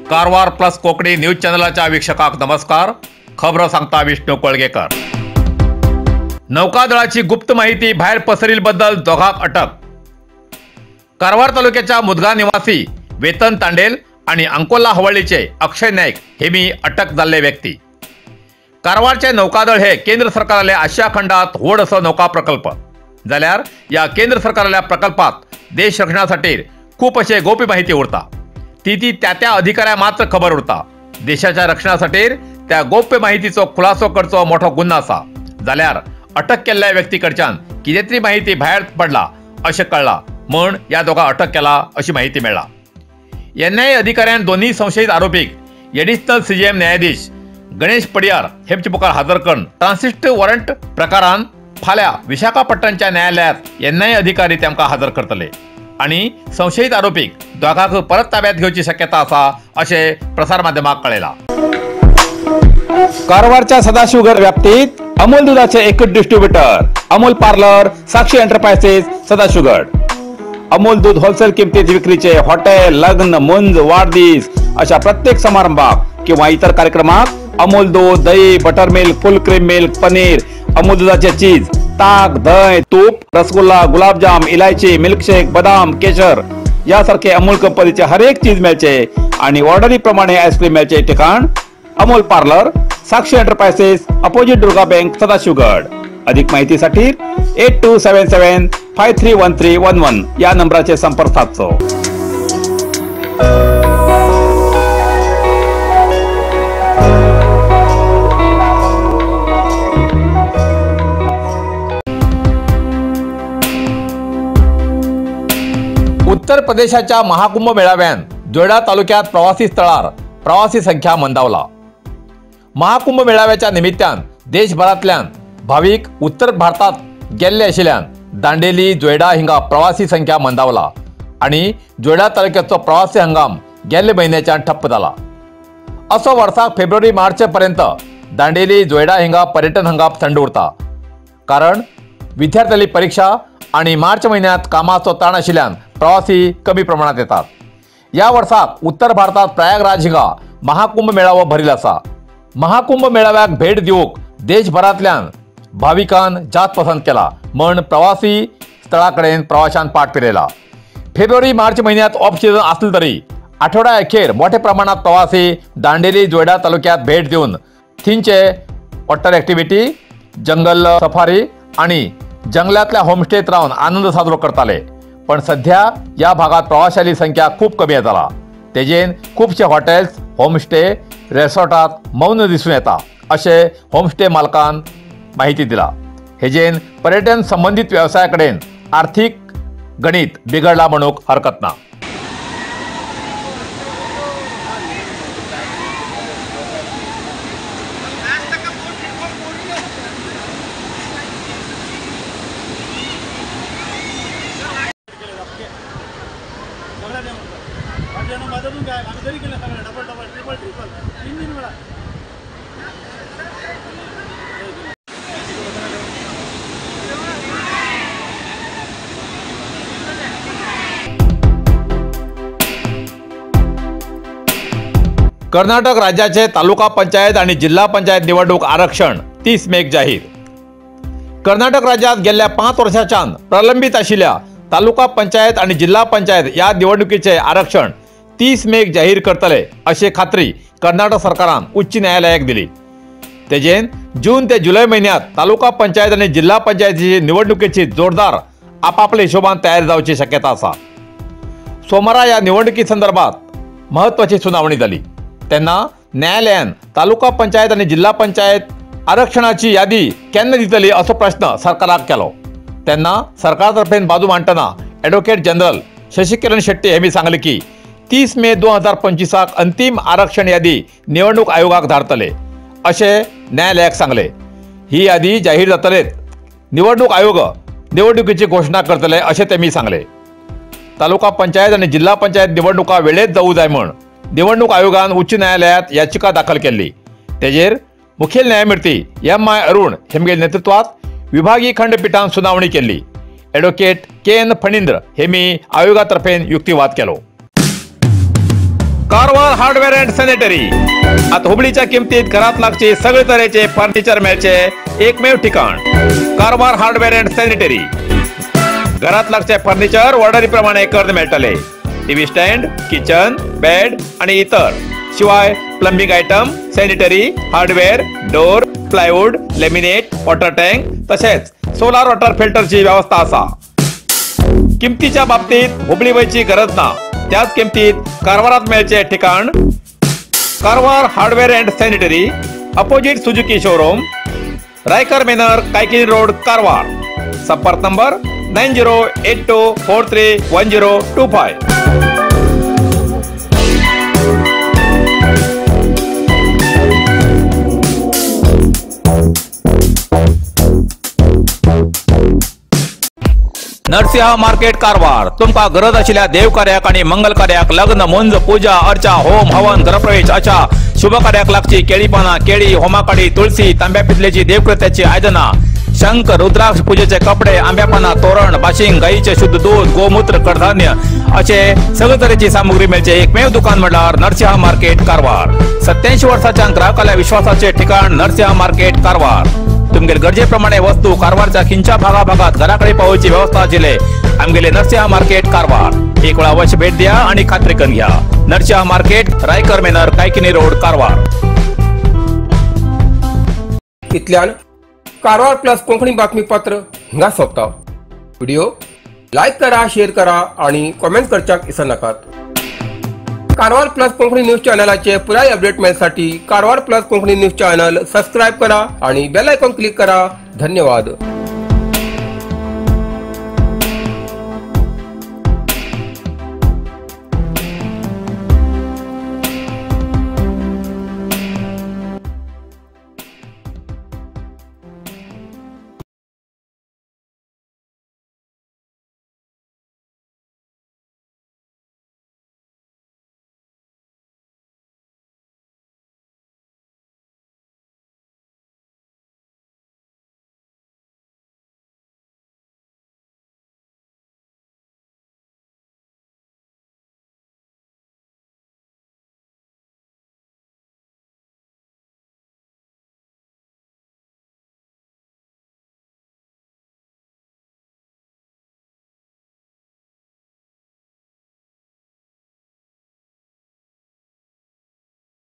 Karwar plus Konkani news चॅनलच्या वीक्षकांक नमस्कार. खबर सांगता विष्णू कोळगेकर. नौकादळाची गुप्त माहिती बाहेर पसरिल्बद्दल दोघांक अटक. कारवार तालुक्याच्या मुदगा निवासी वेतन तांडेल आणि अंकोला हवळीचे अक्षय नाईक हेमी अटक जाल्ले व्यक्ती. कारवारचे नौकादळ हे केंद्र सरकाराले आशिया खंडात व्हड असो नौका प्रकल्प जाल्यार या केंद्र सरकाराल्या प्रकल्पात देश रक्षणासाठी खूप अशे गोपी माहिती उरता. ती त्या अधिकाऱ्या मात्र खबर उरता. देशाच्या रक्षणासाठी त्या गोप्य माहितीचो खुलासो करचो मोठो गुन्हा असा जाल्यार अटक केल्ल्या व्यक्ती कडच्यान कितें तरी माहिती भायर पडला अशें कळला म्हण या दोघांक अटक केला अशी माहिती मेळ्ळा. एनआयए अधिकाऱ्यान दोन्ही संशयित आरोपीक एडिशनल सीजीएम न्यायाधीश गणेश पडियार हेंचे मुखार हजर करून ट्रान्सिस्ट वॉरंट प्रकारान फाल्यां विशाखापट्टणमच्या न्यायालयात एनआयए अधिकारी तांकां हजर करतले आणि संशयित आरोपीक दोघांक परत ताब्यात घेवची शक्यता असा असे प्रसार माध्यमांक कळयला. कारवारच्या सदाशिवगड व्याप्तीत अमूल दुधाचे एकच distributor Amul parlour Sakshi enterprises Sadashivgad. Amul दूध होलसेल किमतीत विक्रीचे हॉटेल, लग्न, मुंज, वाढदिवस अशा प्रत्येक समारंभाक किंवा इतर कार्यक्रमाक अमूल दूध, दही, बटर मिल्क, फुल क्रीम मिल्क, पनीर, अमूल दुधाचे चीज, ताक, दही, तूप, रसगुल्ला, गुलाबजाम, इलायची, मिल्कशेक, बदाम, केशर यासारखे अमूल कंपनीचे हर एक चीज मेळचे आणि ऑर्डरी प्रमाणे आईस्क्रीम मेळचे ठिकाण Amul parlour Sakshi enterprises opposite Durga bank Sadashivgad. अधिक माहितीसाठी 8277531311 या नंबराचे संपर्क साधचो. उत्तर प्रदेशाच्या महाकुंभ मेळाव्यान जोयडा तालुक्यात प्रवासी स्थळार प्रवासी संख्या मंदावला. महाकुंभ मेळाव्याच्या निमित्तान देशभरातल्यान भाविक उत्तर भारतात गेल्ले आशिल्ल्यान दांडेली, जोयडा हिंगा प्रवासी संख्या मंदावला आणि जोयडा तालुक्याचो प्रवासी हंगाम गेल्ले म्हयन्याच्यान ठप्प जाला. असो वर्साक फेब्रुवारी मार्च पर्यंत दांडेली, जोयडा हिंगा पर्यटन हंगाम थंड उरता. कारण विद्यार्थ्यांची परीक्षा आणि मार्च महिन्यात कामाचो ताण आशिल्ल्यान प्रवासी कमी प्रमाणात येतात. या वर्साक उत्तर भारतात प्रयागराज हिंगा महाकुंभ मेळावो भरिल आसा. महाकुंभ मेळाव्याक भेट दिवूंक देशभरातल्यान भाविकांन जास्त पसंत केला म्हण प्रवासी स्थळाकडेन प्रवाशांन पाठ फिरयला. फेब्रुवारी मार्च महिन्यात ऑफ सीझन आसले तरी आठवड्या अखेर मोठ्या प्रमाणात प्रवासी दांडेली, जोयडा तालुक्यात भेट दिवन थींचे वॉटर ॲक्टिव्हिटी, जंगल सफारी आणि जंगलातल्या होमस्टेत रावन आनंद साजरो करताले. पण सध्या या भागात प्रवाशांची संख्या खूप कमी जाला. तेजेन खुबशे हॉटेल्स, होमस्टे, रेसॉर्टात मौन दिसून येता अशे होमस्टे मालकान माहिती दिला. हेजेन पर्यटन संबंधित व्यवसायाकडेन आर्थिक गणित बिघडला म्हणूक हरकत ना. कर्नाटक राज्याचे तालुका पंचायत आणि जिल्हा पंचायत निवडणूक आरक्षण 30 मेक जाहीर. कर्नाटक राज्यात गेल्या 5 वर्षांच्यान प्रलंबित आशिल्ल्या तालुका पंचायत आणि जिल्हा पंचायत या निवडणुकीचे आरक्षण 30 मेक जाहीर करतले अशी खात्री कर्नाटक सरकारान उच्च न्यायालयाक दिली. तेजेन जून ते जुलै महिन्यात तालुका पंचायत आणि जिल्हा पंचायतीची निवडणुकीची जोरदार आपापल्या हिशोबान तयार जावची शक्यता आसा. सोमारा या निवडणुकी संदर्भात महत्वाची सुनावणी झाली. तेन्ना न्यायालयान तालुका पंचायत आणि जिल्हा पंचायत आरक्षणाची यादी केन्ना दितली असो प्रश्न सरकाराक केलो. तेन्ना सरकारातर्फेन बाजू मांडटना advocate general Shashikiran Shetty Hemy सांगले की 30 मे 2025 अंतिम आरक्षण यादी निवडणूक आयोगाक धाडतले असे न्यायालयाक सांगले. ही यादी जाहीर जातलेच निवडणूक आयोग निवडणुकीची घोषणा करतले असे तेमी सांगले. तालुका पंचायत आणि जिल्हा पंचायत निवडणुका वेळेत जाऊ जाय म्हण निवडणूक आयोगान उच्च न्यायालयात याचिका दाखल केली। तेजेर मुखेल न्यायमूर्ती M.I. अरुण हेमगे नेतृत्वात विभागीय खंडपीठान सुनावणी केली। Advocate K.N. फणींद्र हेमी आयोगातर्फे युक्तिवाद केलो। कारवार हार्डवेअर अँड सॅनिटरी आता हुबळीच्या किमतीत घरात लागचे सगळे तऱ्हेचे फर्निचर मेळचे एकमेव ठिकाण कारवार हार्डवेअर अँड सॅनिटरी। घरात लागचे फर्निचर ऑर्डरी प्रमाणे कर्ज मेळटले। टीव्ही स्टँड, किचन, बेड आणि इतर शिवाय plumbing item, sanitary, hardware, door, plywood, laminate, water tank तसेच सोलार वॉटर फिल्टरची व्यवस्था असा। किमतीच्या बाबतीत हुबळी वयची गरज ना, त्याच किमतीत कारवारात मेळचे ठिकाण Karwar hardware and sanitary, opposite Suzuki showroom, Raikar manor, Kaikini road, Karwar. संपर्क नंबर 9082431025। नरसिंहा मार्केट कारवार तुमका गरज असलेल्या देव कार्याक आणि मंगल कार्याक, लग्न, मुंज, पूजा, अर्चा, होम, हवन, गृहप्रवेश अशा शुभ कार्याक लागची केळी पाना, केळी, होमाकाडी, तुळशी, तांब्या पितलेची देवकृत्याची आयदना, शंख, रुद्राक्ष पूजेचे कपडे, आंब्या पाना, तोरण, बाशिंग, गाईचे शुद्ध दूध, गोमूत्र, कडधान्य असे सगळे तऱ्हेची सामुग्री मिळचे एकमेव दुकान म्हणल्यार नरसिंहा मार्केट कारवार। 87 वर्षाच्या ग्राहकाला विश्वासाचे ठिकाण नरसिंहा मार्केट कारवार। तुमगेर गरजेप्रमाणे वस्तू कारवारच्या खिंच्या भागाभागात घराकडे पावोची व्यवस्था आशिल्ले आमगेले नरसिंहा मार्केट कारवार। एक वेळा अवश्य भेट द्या आणि खात्री करून घ्या। Narasimha market, Raikar manor, Kaikini road, Karwar. इतल्यान कारवार प्लस कोंकणी बातमीपत्र हिंगा सोंपता। व्हिडिओ लाईक करा, शेअर करा आणि कमेंट करच्याक विसरू नकात। कारवार प्लस कोंकणी न्यूज चॅनलाचे पुराय अपडेट मिळण्यासाठी Karwar plus Konkani news channel subscribe करा आणि बेल आयकॉन क्लिक करा। धन्यवाद।